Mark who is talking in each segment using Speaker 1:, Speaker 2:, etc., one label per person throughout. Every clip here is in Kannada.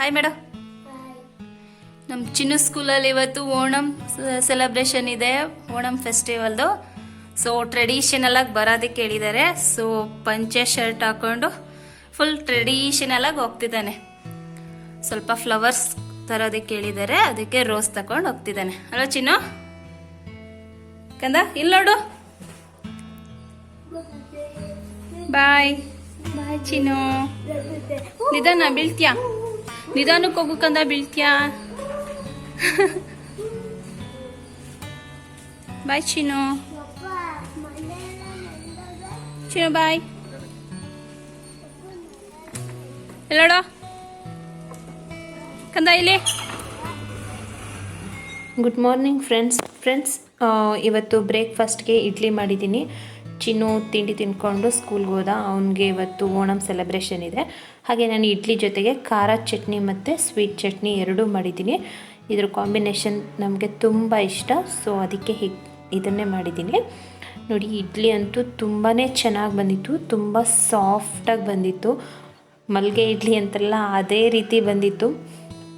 Speaker 1: Hi madam. ನಮ್ಮ ಚಿನ್ನು ಸ್ಕೂಲಲ್ಲಿ ಇವತ್ತು ಓಣಂ ಸೆಲೆಬ್ರೇಷನ್ ಇದೆ, ಓಣಂ ಫೆಸ್ಟಿವಲ್ದು. ಸೊ ಟ್ರೆಡಿಷನಲ್ ಆಗಿ ಬರೋದಕ್ಕೆ ಹೇಳಿದ್ದಾರೆ. ಸೊ ಪಂಚೆ ಶರ್ಟ್ ಹಾಕೊಂಡು ಫುಲ್ ಟ್ರೆಡಿಷನಲ್ ಆಗಿ ಹೋಗ್ತಿದ್ದಾನೆ. ಸ್ವಲ್ಪ ಫ್ಲವರ್ಸ್ ತರೋದಕ್ಕೆ ಹೇಳಿದ್ದಾರೆ, ಅದಕ್ಕೆ ರೋಸ್ ತಕೊಂಡು ಹೋಗ್ತಿದ್ದಾನೆ. ಅಲ್ವಾ ಚಿನ್ನು? ಕಂದ ಇಲ್ಲಿ ನೋಡು. ಬಾಯ್ ಬಾಯ್ ಚಿನ್ನು. ನಿಧಾನ, ಬೀಳ್ತೀಯಾ? ನಿಧಾನಕ್ಕೆ ಹೋಗು ಕಂದ, ಬೀಳ್ತೀಯಾ? ಬಾಯ್ ಚಿನ್ನು. ಚಿನ್ನು ಬಾಯ್. ಎಲ್ಲೋಡ ಕಂದ ಇಲ್ಲಿ.
Speaker 2: Good morning friends. ಇವತ್ತು ಬ್ರೇಕ್ಫಾಸ್ಟ್ಗೆ ಇಡ್ಲಿ ಮಾಡಿದ್ದೀನಿ. ಚಿನ್ನು ತಿಂಡಿ ತಿಂದ್ಕೊಂಡು ಸ್ಕೂಲ್ಗೆ ಹೋದ. ಅವನಿಗೆ ಇವತ್ತು ಓಣಂ ಸೆಲೆಬ್ರೇಷನ್ ಇದೆ. ಹಾಗೆ ನಾನು ಇಡ್ಲಿ ಜೊತೆಗೆ ಖಾರ ಚಟ್ನಿ ಮತ್ತು ಸ್ವೀಟ್ ಚಟ್ನಿ ಎರಡೂ ಮಾಡಿದ್ದೀನಿ. ಇದ್ರ ಕಾಂಬಿನೇಷನ್ ನಮಗೆ ತುಂಬ ಇಷ್ಟ. ಸೊ ಅದಕ್ಕೆ ಇದನ್ನೇ ಮಾಡಿದ್ದೀನಿ. ನೋಡಿ, ಇಡ್ಲಿ ಅಂತೂ ತುಂಬಾ ಚೆನ್ನಾಗಿ ಬಂದಿತ್ತು. ತುಂಬ ಸಾಫ್ಟಾಗಿ ಬಂದಿತ್ತು. ಮಲ್ಲಿಗೆ ಇಡ್ಲಿ ಅಂತಾರಲ್ಲ, ಅದೇ ರೀತಿ ಬಂದಿತ್ತು.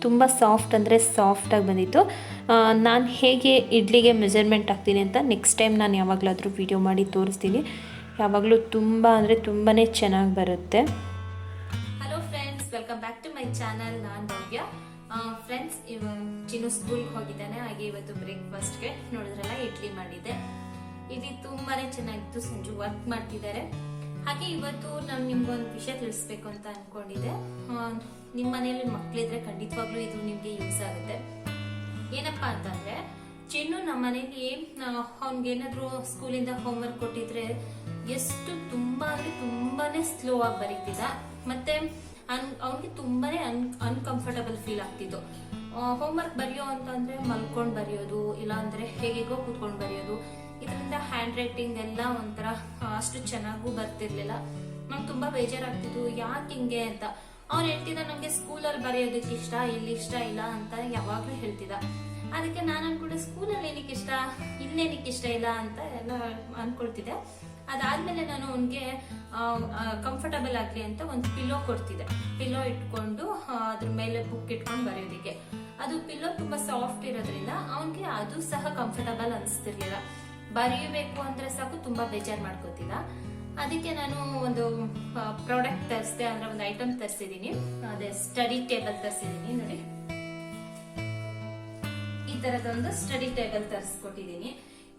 Speaker 2: ತುಂಬ ಸಾಫ್ಟ್ ಅಂದರೆ ಸಾಫ್ಟಾಗಿ ಬಂದಿತ್ತು. ನಾನು ಹೇಗೆ ಇಡ್ಲಿಗೆ ಮೆಜರ್ಮೆಂಟ್ ಹಾಕ್ತೀನಿ ಅಂತ ನೆಕ್ಸ್ಟ್ ಟೈಮ್ ನಾನು ಯಾವಾಗಲಾದರೂ ವಿಡಿಯೋ ಮಾಡಿ ತೋರಿಸ್ತೀನಿ. ಯಾವಾಗಲೂ ತುಂಬ ಅಂದರೆ ತುಂಬಾ ಚೆನ್ನಾಗಿ ಬರುತ್ತೆ.
Speaker 1: Hello friends, welcome back to my channel. ನಾನು ಭವ್ಯ. ಫ್ರೆಂಡ್ಸ್, ಚಿನ್ನು ಸ್ಕೂಲ್ಗೆ ಹೋಗಿದ್ದಾನೆ. ಹಾಗೆ ಇವತ್ತು ಬ್ರೇಕ್ಫಾಸ್ಟ್ಗೆ ನೋಡಿದ್ರಲ್ಲ, ಇಡ್ಲಿ ಮಾಡಿದ್ದೆ. ಇಡ್ಲಿ ತುಂಬಾ ಚೆನ್ನಾಗಿತ್ತು. ಸಂಜು ವರ್ಕ್ ಮಾಡ್ತಿದ್ದಾರೆ. ಹಾಗೆ ಇವತ್ತು ನಾನು ನಿಮ್ಗೊಂದು ವಿಷಯ ತಿಳಿಸ್ಬೇಕು ಅಂತ ಅನ್ಕೊಂಡಿದ್ದೆ. ನಿಮ್ಮ ಮನೆಯಲ್ಲಿ ಮಕ್ಕಳಿದ್ರೆ ಖಂಡಿತವಾಗ್ಲೂ ಇದು ನಿಮ್ಗೆ ಯೂಸ್ ಆಗುತ್ತೆ. ಏನಪ್ಪಾ ಅಂತಂದ್ರೆ, ಚಿನ್ನು ನಮ್ಮ ಮನೇಲಿ ಅವ್ನಿಗೇನಾದ್ರು ಸ್ಕೂಲಿಂದ ಹೋಮ್ವರ್ಕ್ ಕೊಟ್ಟಿದ್ರೆ ಎಷ್ಟು ತುಂಬಾ ಅಂದ್ರೆ ತುಂಬಾನೇ ಸ್ಲೋ ಆಗಿ ಬರೀತಿದ್ದ. ಮತ್ತೆ ಅವ್ನಿಗೆ ತುಂಬಾನೇ ಅನ್ಕಂಫರ್ಟಬಲ್ ಫೀಲ್ ಆಗ್ತಿತ್ತು. ಹೋಮ್ವರ್ಕ್ ಬರೆಯೋ ಅಂತಂದ್ರೆ ಮಲ್ಕೊಂಡ್ ಬರೆಯೋದು, ಇಲ್ಲ ಅಂದ್ರೆ ಹೇಗೇಗೋ ಕೂತ್ಕೊಂಡ್ ಬರೆಯೋದು. ಇದರಿಂದ ಹ್ಯಾಂಡ್ ರೈಟಿಂಗ್ ಎಲ್ಲ ಒಂಥರ ಅಷ್ಟು ಚೆನ್ನಾಗೂ ಬರ್ತಿರ್ಲಿಲ್ಲ. ನಂಗೆ ತುಂಬಾ ಬೇಜಾರಾಗ್ತಿತ್ತು, ಯಾಕೆ ಹಿಂಗೆ ಅಂತ. ಅವ್ನು ಹೇಳ್ತಿದ್ದ, ನಂಗೆ ಸ್ಕೂಲಲ್ಲಿ ಬರೆಯೋದಕ್ಕೆ ಇಷ್ಟ, ಇಲ್ಲಿ ಇಷ್ಟ ಇಲ್ಲ ಅಂತ ಯಾವಾಗ್ಲೂ ಹೇಳ್ತಿದ್ದ. ಅದಕ್ಕೆ ನಾನು ಅನ್ಕೊಂಡೆ, ಸ್ಕೂಲಲ್ಲಿ ಏನಕ್ಕೆ ಇಷ್ಟ, ಇಲ್ಲೇನಕ್ಕೆ ಇಷ್ಟ ಇಲ್ಲ ಅಂತ ಎಲ್ಲ ಅನ್ಕೊಳ್ತಿದ್ದೆ. ಅದಾದ್ಮೇಲೆ ನಾನು ಅವನ್ಗೆ ಕಂಫರ್ಟಬಲ್ ಆಗ್ಲಿ ಅಂತ ಒಂದು ಪಿಲ್ಲೋ ಕೊಡ್ತಿದ್ದೆ. ಪಿಲ್ಲೋ ಇಟ್ಕೊಂಡು ಅದ್ರ ಮೇಲೆ ಬುಕ್ ಇಟ್ಕೊಂಡು ಬರೆಯೋದಿಕ್ಕೆ. ಅದು ಪಿಲ್ಲೋ ತುಂಬಾ ಸಾಫ್ಟ್ ಇರೋದ್ರಿಂದ ಅವನ್ಗೆ ಅದು ಸಹ ಕಂಫರ್ಟಬಲ್ ಅನಿಸ್ತಿರ್ಲಿಲ್ಲ. ಬರೆಯಬೇಕು ಅಂದ್ರೆ ಸಾಕು ತುಂಬಾ ಬೇಜಾರ್ ಮಾಡ್ಕೋತಿದ್ದ. ಅದಕ್ಕೆ ನಾನು ಒಂದು ಪ್ರಾಡಕ್ಟ್ ತರಿಸಿದೆ, ಅಂದ್ರೆ ಒಂದು ಐಟಮ್ ತರಿಸಿದೀನಿ. ಅದೇ ಸ್ಟಡಿ ಟೇಬಲ್ ತರಿಸಿದೀನಿ. ನೋಡಿ, ಈ ತರದೊಂದು ಸ್ಟಡಿ ಟೇಬಲ್ ತರಿಸ್ಕೊಟ್ಟಿದೀನಿ.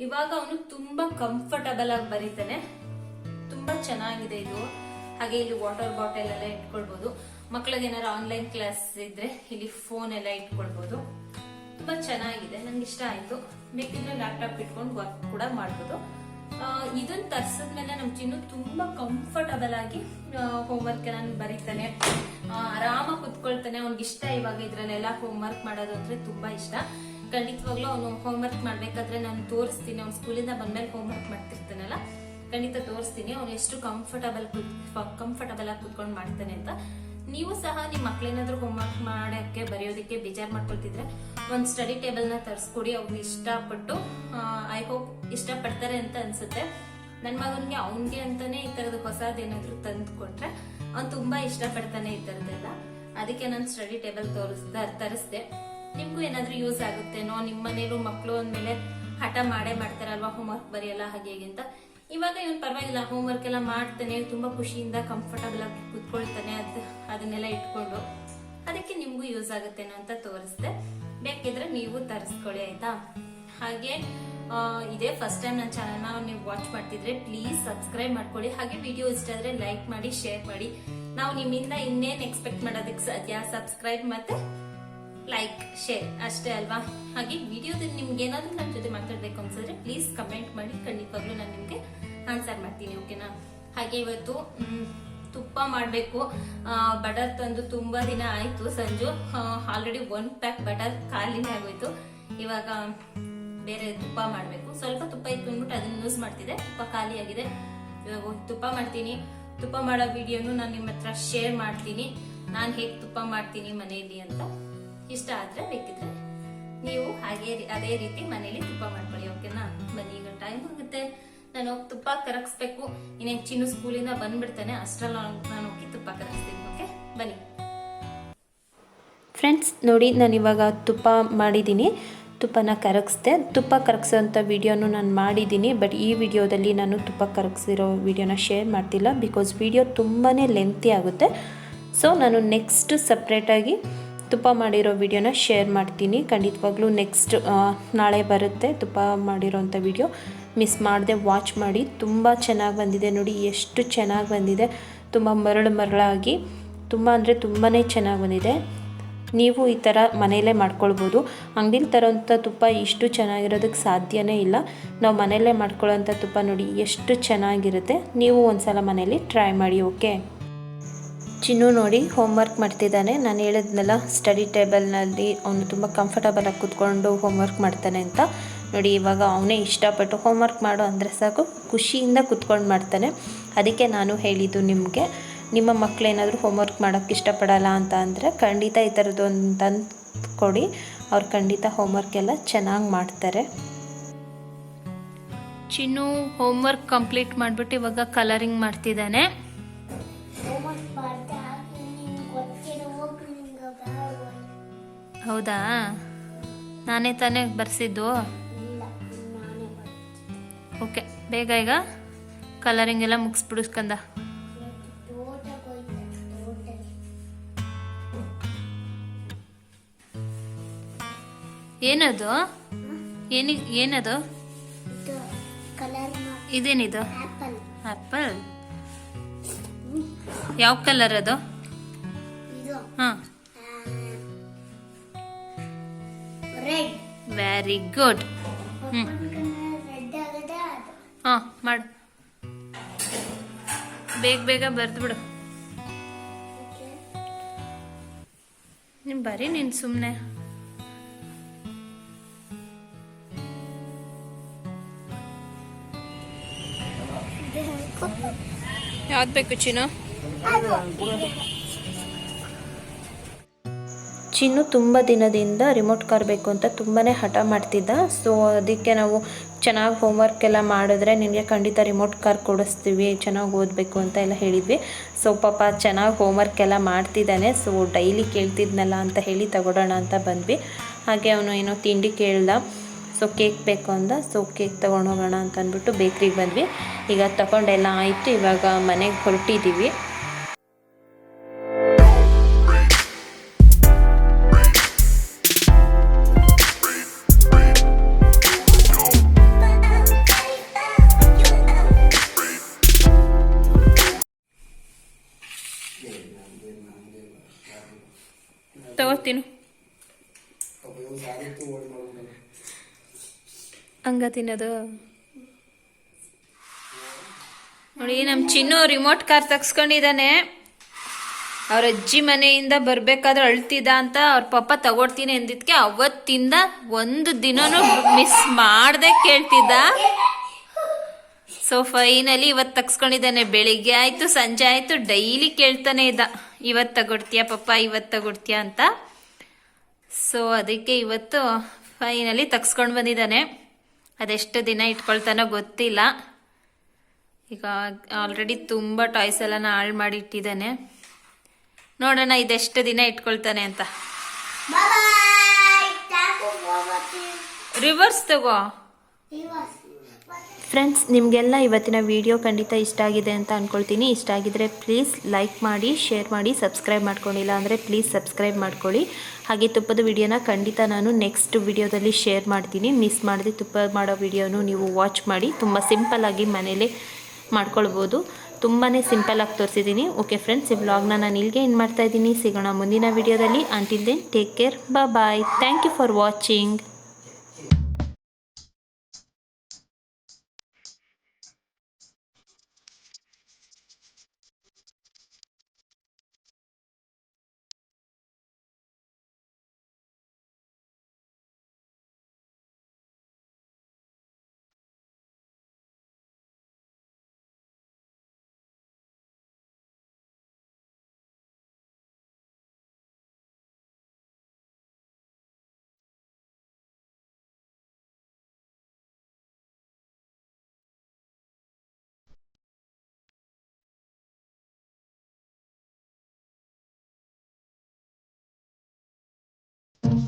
Speaker 1: ಇವಾಗ ಅವನು ತುಂಬಾ ಕಂಫರ್ಟಬಲ್ ಆಗಿ ಬರೀತಾನೆ. ತುಂಬಾ ಚೆನ್ನಾಗಿದೆ ಇದು. ಹಾಗೆ ಇಲ್ಲಿ ವಾಟರ್ ಬಾಟಲ್ ಎಲ್ಲ ಇಟ್ಕೊಳ್ಬಹುದು. ಮಕ್ಕಳಿಗೆ ಏನಾರು ಆನ್ಲೈನ್ ಕ್ಲಾಸ್ ಇದ್ರೆ ಇಲ್ಲಿ ಫೋನ್ ಎಲ್ಲ ಇಟ್ಕೊಳ್ಬಹುದು. ತುಂಬಾ ಚೆನ್ನಾಗಿದೆ, ನಂಗೆ ಇಷ್ಟ ಆಯ್ತು. ಬೇಕಿದ್ರೆ ಲ್ಯಾಪ್ಟಾಪ್ ಇಟ್ಕೊಂಡು ವರ್ಕ್ ಕೂಡ ಮಾಡ್ಬೋದು. ಇದನ್ನ ತರ್ಸದ್ಮೇಲೆ ನಮ್ ಚಿನ್ನು ತುಂಬಾ ಕಂಫರ್ಟಬಲ್ ಆಗಿ ಹೋಮ್ವರ್ಕ್ ನಾನು ಬರೀತಾನೆ, ಆರಾಮಾಗಿ ಕುತ್ಕೊಳ್ತಾನೆ. ಅವ್ನಿಗೆ ಇಷ್ಟ ಇವಾಗ ಇದ್ರಲ್ಲೆಲ್ಲ ಹೋಮ್ವರ್ಕ್ ಮಾಡೋದು ಅಂದ್ರೆ ತುಂಬಾ ಇಷ್ಟ. ಖಂಡಿತವಾಗ್ಲೂ ಅವನು ಹೋಮ್ವರ್ಕ್ ಮಾಡ್ಬೇಕಾದ್ರೆ ನಾನು ತೋರಿಸ್ತೀನಿ. ಅವ್ನು ಸ್ಕೂಲಿಂದ ಬಂದ್ಮೇಲೆ ಹೋಮ್ವರ್ಕ್ ಮಾಡ್ತಿರ್ತಾನಲ್ಲ, ಖಂಡಿತ ತೋರಿಸ್ತೀನಿ ಅವ್ನು ಎಷ್ಟು ಕಂಫರ್ಟಬಲ್ ಆಗಿ ಕುತ್ಕೊಂಡು ಮಾಡ್ತಾನೆ ಅಂತ. ನೀವು ಸಹ ನಿಮ್ ಮಕ್ಳೇನಾದ್ರೂ ಹೋಮ್ವರ್ಕ್ ಮಾಡಕ್ಕೆ ಬರೆಯೋದಕ್ಕೆ ಬೇಜಾರ್ ಮಾಡ್ಕೊಳ್ತಿದ್ರೆ ಒಂದ್ ಸ್ಟಡಿ ಟೇಬಲ್ ನ ತರಿಸ್ಕೊಡಿ. ಅವ್ರು ಇಷ್ಟಪಟ್ಟು, ಐ ಹೋಪ್ ಇಷ್ಟಪಡ್ತಾರೆ ಅಂತ ಅನ್ಸುತ್ತೆ. ನನ್ ಮಗನ್ಗೆ ಅವನ್ಗೆ ಅಂತಾನೆ ಈ ತರದ ಹೊಸದೇನಾದ್ರೂ ತಂದು ಕೊಟ್ರೆ ಅವ್ನು ತುಂಬಾ ಇಷ್ಟಪಡ್ತಾನೆ ಈ ತರದೆಲ್ಲ. ಅದಕ್ಕೆ ನಾನು ಸ್ಟಡಿ ಟೇಬಲ್ ತರಿಸ್ದೆ. ನಿಮ್ಗೂ ಏನಾದ್ರೂ ಯೂಸ್ ಆಗುತ್ತೇನೋ. ನಿಮ್ ಮನೇಲೂ ಮಕ್ಳು ಅಂದ್ಮೇಲೆ ಹಠ ಮಾಡ್ತಾರಲ್ವಾ, ಹೋಮ್ವರ್ಕ್ ಬರೆಯಲ್ಲ ಹಾಗೆ ಹೇಗೆ ಅಂತ. ಇವಾಗ ಇವನ್ ಪರವಾಗಿಲ್ಲ, ಹೋಮ್ವರ್ಕ್ ಎಲ್ಲ ಮಾಡ್ತಾನೆ, ತುಂಬಾ ಖುಷಿಯಿಂದ ಕಂಫರ್ಟಬಲ್ ಆಗಿ ಕುತ್ಕೊಳ್ತಾನೆ ಅದನ್ನೆಲ್ಲ ಇಟ್ಕೊಂಡು. ಅದಕ್ಕೆ ನಿಮ್ಗೂ ಯೂಸ್ ಆಗುತ್ತೇನೋ ಅಂತ ತೋರಿಸ್ದೆ. ಬೇಕಿದ್ರೆ ನೀವು ತರಿಸ್ಕೊಳ್ಳಿ, ಆಯ್ತಾ? ಹಾಗೆ ಇದೇ ಫಸ್ಟ್ ಟೈಮ್ ನನ್ನ ಚಾನಲ್ನ ನೀವು ವಾಚ್ ಮಾಡ್ತಿದ್ರೆ ಪ್ಲೀಸ್ ಸಬ್ಸ್ಕ್ರೈಬ್ ಮಾಡ್ಕೊಳ್ಳಿ. ಹಾಗೆ ವಿಡಿಯೋ ಇಷ್ಟ ಆದ್ರೆ ಲೈಕ್ ಮಾಡಿ, ಶೇರ್ ಮಾಡಿ. ನಾವು ನಿಮ್ಮಿಂದ ಇನ್ನೇನ್ ಎಕ್ಸ್ಪೆಕ್ಟ್ ಮಾಡೋದಕ್ಕೆ ಸಾಧ್ಯ? ಸಬ್ಸ್ಕ್ರೈಬ್ ಮತ್ತೆ ಲೈಕ್, ಶೇರ್ ಅಷ್ಟೇ ಅಲ್ವಾ? ಹಾಗೆ ವಿಡಿಯೋದಲ್ಲಿ ನಿಮ್ಗೆ ಏನಾದ್ರೂ ನನ್ನ ಜೊತೆ ಮಾತಾಡ್ಬೇಕು ಅನ್ಸಿದ್ರೆ ಪ್ಲೀಸ್ ಕಮೆಂಟ್ ಮಾಡಿ. ಖಂಡಿತವಾಗ್ಲೂ ನಾನು ನಿಮ್ಗೆ ಆನ್ಸರ್ ಮಾಡ್ತೀನಿ, ಓಕೆನಾ? ಹಾಗೆ ಇವತ್ತು ತುಪ್ಪ ಮಾಡ್ಬೇಕು. ಬಟರ್ ತಂದು ತುಂಬಾ ದಿನ ಆಯ್ತು. ಸಂಜು ಆಲ್ರೆಡಿ 1 ಪ್ಯಾಕ್ ಬಟರ್ ಖಾಲಿನೇ ಆಗೋಯ್ತು. ಇವಾಗ ಬೇರೆ ತುಪ್ಪ ಮಾಡ್ಬೇಕು. ಸ್ವಲ್ಪ ತುಪ್ಪ ಇತ್ತು ಅಂದ್ಬಿಟ್ಟು ಅದನ್ನ ಯೂಸ್ ಮಾಡ್ತಿದ್ದೆ. ತುಪ್ಪ ಖಾಲಿ ಆಗಿದೆ. ಇವಾಗ ತುಪ್ಪ ಮಾಡ್ತೀನಿ. ತುಪ್ಪ ಮಾಡೋ ವಿಡಿಯೋನು ನಾನು ನಿಮ್ಮ ಹತ್ರ ಶೇರ್ ಮಾಡ್ತೀನಿ, ನಾನು ಹೇಗೆ ತುಪ್ಪ ಮಾಡ್ತೀನಿ ಮನೆಯಲ್ಲಿ ಅಂತ. ಇಷ್ಟ ಆದ್ರೆ ಬೇಕಿದ್ರೆ ನೀವು ಹಾಗೆ ಅದೇ ರೀತಿ ಮನೇಲಿ ತುಪ್ಪ ಮಾಡ್ಕೊಳ್ಳಿ, ಓಕೆನಾ? ಬನ್ನಿ, ಈಗ ಟೈಮ್ ಆಗುತ್ತೆ. ನಾನು ಹೋಗಿ ತುಪ್ಪ ಕರಗಿಸ್ಬೇಕು. ಇನ್ನೇನು ಚಿನ್ನು ಸ್ಕೂಲಿಂದ ಬಂದ್ಬಿಡ್ತಾನೆ, ಅಷ್ಟರಲ್ಲಿ ನಾನು ಹೋಗಿ ತುಪ್ಪ ಕರಗಿಸ್ತೀನಿ. ಓಕೆ, ಬನ್ನಿ.
Speaker 2: ಫ್ರೆಂಡ್ಸ್ ನೋಡಿ, ನಾನಿವಾಗ ತುಪ್ಪ ಮಾಡಿದ್ದೀನಿ, ತುಪ್ಪನ ಕರಗಿಸ್ದೆ. ತುಪ್ಪ ಕರಗಿಸೋಂಥ ವೀಡಿಯೋನು ನಾನು ಮಾಡಿದ್ದೀನಿ, ಬಟ್ ಈ ವಿಡಿಯೋದಲ್ಲಿ ನಾನು ತುಪ್ಪ ಕರಗಿಸಿರೋ ವೀಡಿಯೋನ ಶೇರ್ ಮಾಡ್ತಿಲ್ಲ, ಬಿಕಾಸ್ ವಿಡಿಯೋ ತುಂಬಾ ಲೆಂತಿ ಆಗುತ್ತೆ. ಸೊ ನಾನು ನೆಕ್ಸ್ಟ್ ಸಪ್ರೇಟಾಗಿ ತುಪ್ಪ ಮಾಡಿರೋ ವಿಡಿಯೋನ ಶೇರ್ ಮಾಡ್ತೀನಿ. ಖಂಡಿತವಾಗ್ಲೂ ನೆಕ್ಸ್ಟ್ ನಾಳೆ ಬರುತ್ತೆ ತುಪ್ಪ ಮಾಡಿರೋಂಥ ವಿಡಿಯೋ. ಮಿಸ್ ಮಾಡದೆ ವಾಚ್ ಮಾಡಿ. ತುಂಬ ಚೆನ್ನಾಗಿ ಬಂದಿದೆ ನೋಡಿ, ಎಷ್ಟು ಚೆನ್ನಾಗಿ ಬಂದಿದೆ. ತುಂಬ ಮರಳಾಗಿ ತುಂಬ ಅಂದರೆ ತುಂಬಾ ಚೆನ್ನಾಗಿ ಬಂದಿದೆ. ನೀವು ಈ ಥರ ಮನೆಯಲ್ಲೇ ಮಾಡ್ಕೊಳ್ಬೋದು. ಅಂಗಡಿಲಿ ತರೋಂಥ ತುಪ್ಪ ಇಷ್ಟು ಚೆನ್ನಾಗಿರೋದಕ್ಕೆ ಸಾಧ್ಯನೇ ಇಲ್ಲ. ನಾವು ಮನೆಯಲ್ಲೇ ಮಾಡ್ಕೊಳ್ಳೋಂಥ ತುಪ್ಪ ನೋಡಿ ಎಷ್ಟು ಚೆನ್ನಾಗಿರುತ್ತೆ. ನೀವು ಒಂದ್ಸಲ ಮನೆಯಲ್ಲಿ ಟ್ರೈ ಮಾಡಿ. ಓಕೆ, ಚಿನ್ನು ನೋಡಿ ಹೋಮ್ವರ್ಕ್ ಮಾಡ್ತಿದ್ದಾನೆ. ನಾನು ಹೇಳಿದ್ನಲ್ಲ ಸ್ಟಡಿ ಟೇಬಲ್ನಲ್ಲಿ ಅವನು ತುಂಬ ಕಂಫರ್ಟಬಲಾಗಿ ಕೂತ್ಕೊಂಡು ಹೋಮ್ವರ್ಕ್ ಮಾಡ್ತಾನೆ ಅಂತ. ನೋಡಿ ಇವಾಗ ಅವನೇ ಇಷ್ಟಪಟ್ಟು ಹೋಮ್ವರ್ಕ್ ಮಾಡು ಅಂದರೆ ಸಾಕು ಖುಷಿಯಿಂದ ಕೂತ್ಕೊಂಡು ಮಾಡ್ತಾನೆ. ಅದಕ್ಕೆ ನಾನು ಹೇಳಿದ್ದು ನಿಮಗೆ, ನಿಮ್ಮ ಮಕ್ಕಳೇನಾದರೂ ಹೋಮ್ವರ್ಕ್ ಮಾಡೋಕ್ಕೆ ಇಷ್ಟಪಡಲ್ಲ ಅಂತ ಅಂದರೆ ಖಂಡಿತ ಈ ಥರದ್ದೊಂದು ತಂದು ಕೊಡಿ, ಅವ್ರು ಖಂಡಿತ ಹೋಮ್ವರ್ಕ್ ಎಲ್ಲ ಚೆನ್ನಾಗಿ ಮಾಡ್ತಾರೆ. ಚಿನ್ನು ಹೋಮ್ವರ್ಕ್ ಕಂಪ್ಲೀಟ್ ಮಾಡಿಬಿಟ್ಟು ಇವಾಗ ಕಲರಿಂಗ್ ಮಾಡ್ತಿದ್ದಾನೆ. ಹೌದಾ, ನಾನೇ ತಾನೇ ಬರ್ಸಿದ್ದು. ಓಕೆ, ಬೇಗ ಈಗ ಕಲರಿಂಗ್ ಎಲ್ಲ ಮುಗಿಸ್ಬಿಡಿಸ್ಕಂದ. ಏನದು ಏನದು ಇದೇನಿದು? ಆ್ಯಪಲ್. ಯಾವ ಕಲರ್ ಅದು? ಹಾಂ, ವೆರಿ ಗುಡ್. ಹಾಂ ಮಾಡು, ಬೇಗ ಬರೆದ್ಬಿಡು. ಬರೀ ನೀನು ಸುಮ್ಮನೆ. ಯಾವ್ದು ಬೇಕು ಚಿನ್ನು? ಚಿನ್ನು ತುಂಬ ದಿನದಿಂದ ರಿಮೋಟ್ ಕಾರ್ ಬೇಕು ಅಂತ ತುಂಬಾ ಹಠ ಮಾಡ್ತಿದ್ದ. ಸೊ ಅದಕ್ಕೆ ನಾವು ಚೆನ್ನಾಗಿ ಹೋಮ್ವರ್ಕ್ ಎಲ್ಲ ಮಾಡಿದ್ರೆ ನಿನಗೆ ಖಂಡಿತ ರಿಮೋಟ್ ಕಾರ್ ಕೊಡಿಸ್ತೀವಿ, ಚೆನ್ನಾಗಿ ಓದಬೇಕು ಅಂತ ಎಲ್ಲ ಹೇಳಿದ್ವಿ. ಸೊ ಪಾಪ ಚೆನ್ನಾಗಿ ಹೋಮ್ವರ್ಕ್ ಎಲ್ಲ ಮಾಡ್ತಿದ್ದಾನೆ. ಸೊ ಡೈಲಿ ಕೇಳ್ತಿದ್ನಲ್ಲ ಅಂತ ಹೇಳಿ ತಗೊಳ್ಳೋಣ ಅಂತ ಬಂದ್ವಿ. ಹಾಗೆ ಅವನು ಏನೋ ತಿಂಡಿ ಕೇಳ್ದ. ಸೊ ಕೇಕ್ ಬೇಕು ಅಂದ. ಸೊ ಕೇಕ್ ತೊಗೊಂಡು ಹೋಗೋಣ ಅಂತ ಅಂದ್ಬಿಟ್ಟು ಬೇಕ್ರಿಗೆ ಬಂದ್ವಿ. ಈಗ ತಗೊಂಡೆಲ್ಲ ಆಯಿತು, ಇವಾಗ ಮನೆಗೆ ಹೊರಟಿದ್ದೀವಿ. ತಗೋತೀನಿ ಹಂಗ ತಿನ್ನೋದು ನೋಡಿ. ನಮ್ಮ ಚಿನ್ನು ರಿಮೋಟ್ ಕಾರ್ ತಗ್ಸ್ಕೊಂಡಿದ್ದಾನೆ. ಅವ್ರ ಅಜ್ಜಿ ಮನೆಯಿಂದ ಬರ್ಬೇಕಾದ್ರೆ ಅಳ್ತಿದ್ದ ಅಂತ ಅವ್ರ ಪಪ್ಪ ತಗೊಡ್ತೀನಿ ಅಂದಿದ್ಕೆ ಅವತ್ತಿಂದ ಒಂದು ದಿನನೂ ಮಿಸ್ ಮಾಡ್ದೆ ಕೇಳ್ತಿದ್ದ. ಸೊ ಫೈನಲಿ ಇವತ್ತು ತಗ್ಸ್ಕೊಂಡಿದ್ದಾನೆ. ಬೆಳಿಗ್ಗೆ ಆಯ್ತು ಸಂಜೆ ಆಯ್ತು ಡೈಲಿ ಕೇಳ್ತಾನೆ ಇದ್ದ, ಇವತ್ತು ತಗೊಡ್ತೀಯಾ ಪಪ್ಪ, ಇವತ್ತು ತಗೊಡ್ತೀಯಾ ಅಂತ. ಸೊ ಅದಕ್ಕೆ ಇವತ್ತು ಫೈನಲಿ ತಗ್ಸ್ಕೊಂಡು ಬಂದಿದ್ದಾನೆ. ಅದೆಷ್ಟು ದಿನ ಇಟ್ಕೊಳ್ತಾನೋ ಗೊತ್ತಿಲ್ಲ. ಈಗ ಆಲ್ರೆಡಿ ತುಂಬ ಟಾಯ್ಸ್ ಎಲ್ಲ ಹಾಳು ಮಾಡಿ ಇಟ್ಟಿದ್ದಾನೆ. ನೋಡೋಣ ಇದೆಷ್ಟು ದಿನ ಇಟ್ಕೊಳ್ತಾನೆ ಅಂತ. ರಿವರ್ಸ್ ತಗೋ. ಫ್ರೆಂಡ್ಸ್, ನಿಮಗೆಲ್ಲ ಇವತ್ತಿನ ವಿಡಿಯೋ ಖಂಡಿತ ಇಷ್ಟ ಆಗಿದೆ ಅಂತ ಅಂದ್ಕೊಳ್ತೀನಿ. ಇಷ್ಟ ಆಗಿದ್ರೆ ಪ್ಲೀಸ್ ಲೈಕ್ ಮಾಡಿ, ಶೇರ್ ಮಾಡಿ, ಸಬ್ಸ್ಕ್ರೈಬ್ ಮಾಡ್ಕೊಂಡಿಲ್ಲ ಅಂದರೆ ಪ್ಲೀಸ್ ಸಬ್ಸ್ಕ್ರೈಬ್ ಮಾಡ್ಕೊಳ್ಳಿ. ಹಾಗೆ ತುಪ್ಪದ ವಿಡಿಯೋನ ಖಂಡಿತ ನಾನು ನೆಕ್ಸ್ಟ್ ವಿಡಿಯೋದಲ್ಲಿ ಶೇರ್ ಮಾಡ್ತೀನಿ. ಮಿಸ್ ಮಾಡದೆ ತುಪ್ಪ ಮಾಡೋ ವಿಡಿಯೋನು ನೀವು ವಾಚ್ ಮಾಡಿ. ತುಂಬ ಸಿಂಪಲ್ಲಾಗಿ ಮನೇಲೇ ಮಾಡ್ಕೊಳ್ಬೋದು. ತುಂಬಾ ಸಿಂಪಲ್ಲಾಗಿ ತೋರಿಸಿದ್ದೀನಿ. ಓಕೆ ಫ್ರೆಂಡ್ಸ್, ಈ ವ್ಲಾಗ್ನ ನಾನು ಇಲ್ಲಿಗೆ ಏನು ಮಾಡ್ತಾಯಿದ್ದೀನಿ. ಸಿಗೋಣ ಮುಂದಿನ ವಿಡಿಯೋದಲ್ಲಿ. Until then take care, bye. Thank you for watching.